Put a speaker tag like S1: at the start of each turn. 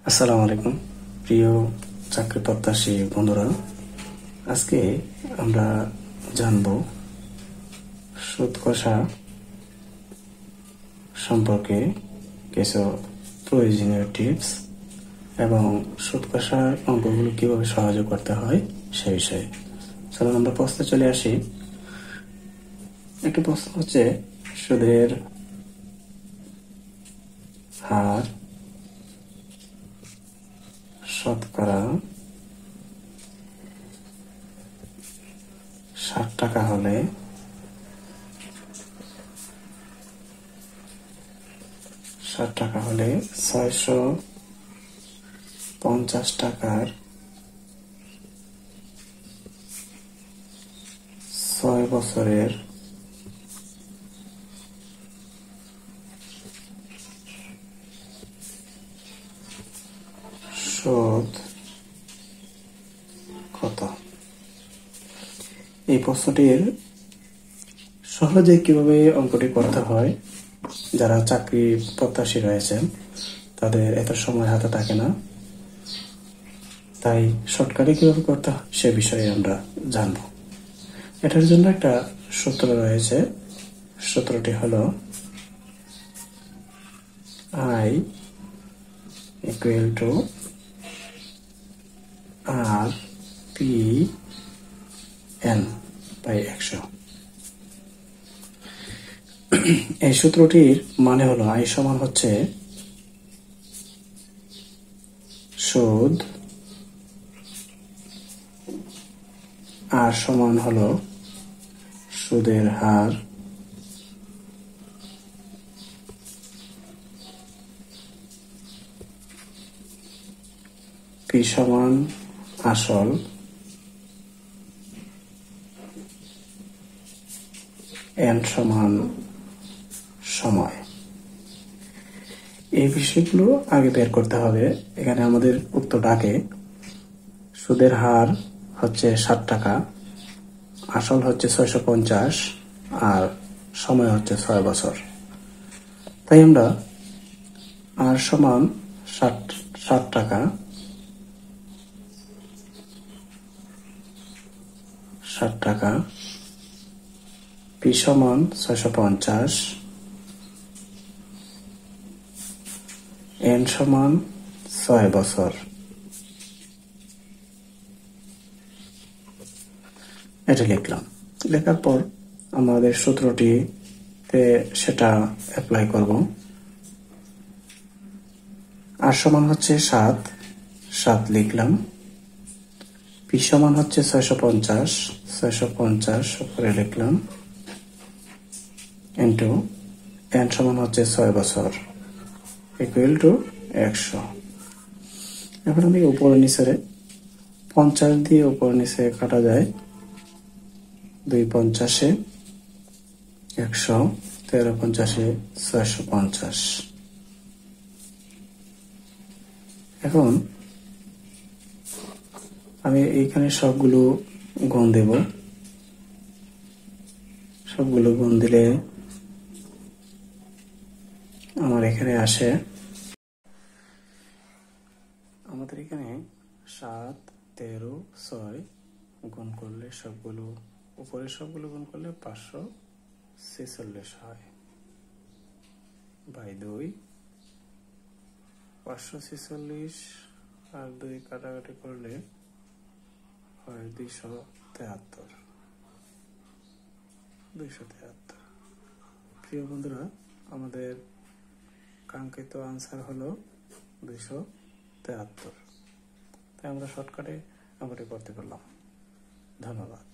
S1: আসসালামু আলাইকুম প্রিয় চাকরি প্রত্যাশী বন্ধুরা। আজকে আমরা জানব সুদ কষা সম্পর্কে কিছু প্রয়োজনীয় টিপস এবং সুদ কষার অঙ্কগুলো কিভাবে সহজে করতে হয় সে বিষয়ে। চলুন আমরা প্রশ্নে চলে আসি। একটা প্রশ্ন হচ্ছে, সুদের হার শতকরা 60 টাকা হলে $650 টাকার 6 বছরের সুদ কত? এই প্রশ্নটির সহজে কিভাবে অঙ্কটি করতে হয়, যারা চাকরি প্রত্যাশী রয়েছেন তাদের এত সময় হাতে থাকে না, তাই শর্টকাটে কিভাবে করতে হয় সে বিষয়ে আমরা জানব। এটার জন্য একটা সূত্র রয়েছে। সূত্রটি হলো I equal to R P N by 100। এই সূত্রটির মানে হলো I সমান হচ্ছে সুদ, R সমান হলো সুদের হার, P সমান আসল, N সমান সময়। এই বিষয়গুলো আগে বের করতে হবে। এখানে আমাদের উত্তরটা আগে, সুদের হার হচ্ছে 60 টাকা, আসল হচ্ছে 650 আর সময় হচ্ছে 6 বছর। তাই আমরা আর সমান 60 টাকা, 60 টাকা, পি সমান 650, এন সমান 6 বছর। এটা লিখলাম। লেখার পর আমাদের সূত্রটিতে সেটা অ্যাপ্লাই করব। আর সমান হচ্ছে 7 লিখলাম, পি সমান হচ্ছে 650 উপরে লিখলাম, ইন্টু এন সমান হচ্ছে 6 বছর ইকুয়াল টু 100। এখন আমি উপরে নিচে 50 দিয়ে উপর নিচে কাটা যায়, 2 50-এ 100, 13 50-এ 650। এখন আমি এইখানে সবগুলো গুণ দেব। সবগুলো গুণ দিলে আমার এখানে আসে, আমাদের এখানে 7, 13, 6 গুণ করলে সবগুলো উপরে সবগুলো গুণ করলে 546 হয়, বাই 2, 546 আর 2 কাটাকাটি করলে হয় 273। প্রিয় বন্ধুরা, আমাদের কাঙ্ক্ষিত আনসার হলো 273। তাই আমরা শর্টকাটে অঙ্কটি করতে পারলাম। ধন্যবাদ।